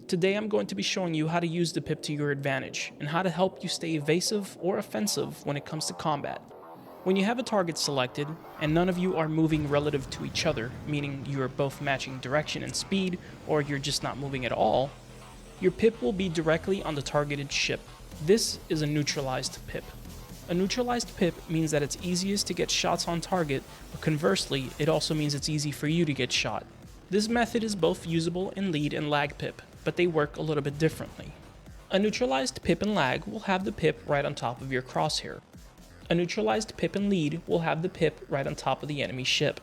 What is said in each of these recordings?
Today I'm going to be showing you how to use the Pip to your advantage, and how to help you stay evasive or offensive when it comes to combat. When you have a target selected, and none of you are moving relative to each other, meaning you are both matching direction and speed, or you're just not moving at all, your Pip will be directly on the targeted ship. This is a neutralized Pip. A neutralized Pip means that it's easiest to get shots on target, but conversely, it also means it's easy for you to get shot. This method is both usable in lead and lag Pip, but they work a little bit differently. A neutralized Pip and lag will have the Pip right on top of your crosshair. A neutralized Pip and lead will have the Pip right on top of the enemy ship.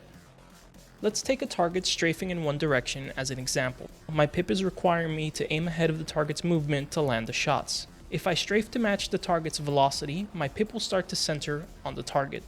Let's take a target strafing in one direction as an example. My Pip is requiring me to aim ahead of the target's movement to land the shots. If I strafe to match the target's velocity, my Pip will start to center on the target.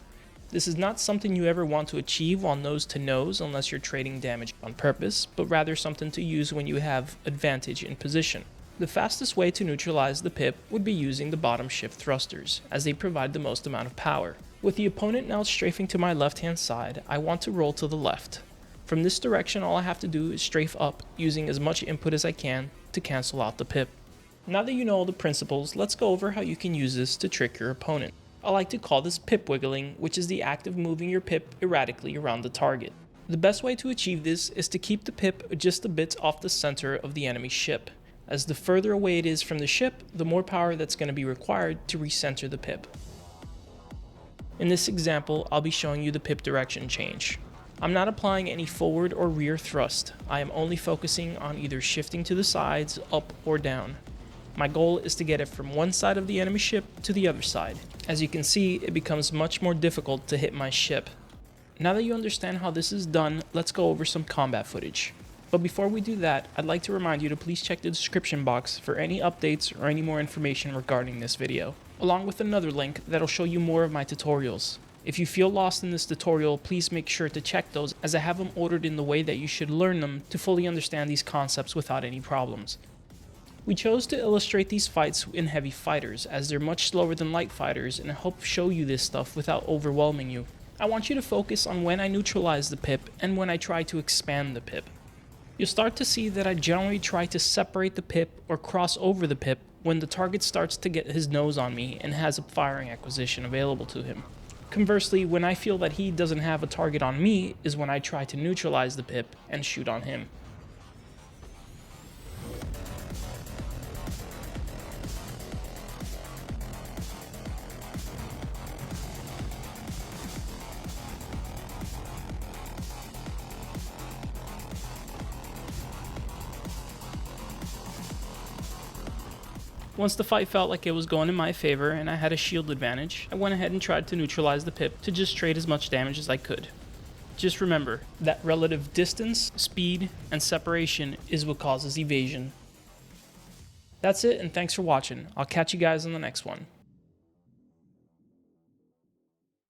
This is not something you ever want to achieve while nose to nose unless you're trading damage on purpose, but rather something to use when you have advantage in position. The fastest way to neutralize the Pip would be using the bottom shift thrusters, as they provide the most amount of power. With the opponent now strafing to my left hand side, I want to roll to the left. From this direction, all I have to do is strafe up, using as much input as I can to cancel out the Pip. Now that you know all the principles, let's go over how you can use this to trick your opponent. I like to call this Pip Wiggling, which is the act of moving your Pip erratically around the target. The best way to achieve this is to keep the Pip just a bit off the center of the enemy ship, as the further away it is from the ship, the more power that's going to be required to recenter the Pip. In this example, I'll be showing you the Pip direction change. I'm not applying any forward or rear thrust. I am only focusing on either shifting to the sides, up or down. My goal is to get it from one side of the enemy ship to the other side. As you can see, it becomes much more difficult to hit my ship. Now that you understand how this is done, let's go over some combat footage. But before we do that, I'd like to remind you to please check the description box for any updates or any more information regarding this video, along with another link that'll show you more of my tutorials. If you feel lost in this tutorial, please make sure to check those, as I have them ordered in the way that you should learn them to fully understand these concepts without any problems. We chose to illustrate these fights in heavy fighters, as they're much slower than light fighters, and help show you this stuff without overwhelming you. I want you to focus on when I neutralize the Pip and when I try to expand the Pip. You'll start to see that I generally try to separate the Pip or cross over the Pip when the target starts to get his nose on me and has a firing acquisition available to him. Conversely, when I feel that he doesn't have a target on me is when I try to neutralize the Pip and shoot on him. Once the fight felt like it was going in my favor and I had a shield advantage, I went ahead and tried to neutralize the Pip to just trade as much damage as I could. Just remember that relative distance, speed, and separation is what causes evasion. That's it, and thanks for watching. I'll catch you guys on the next one.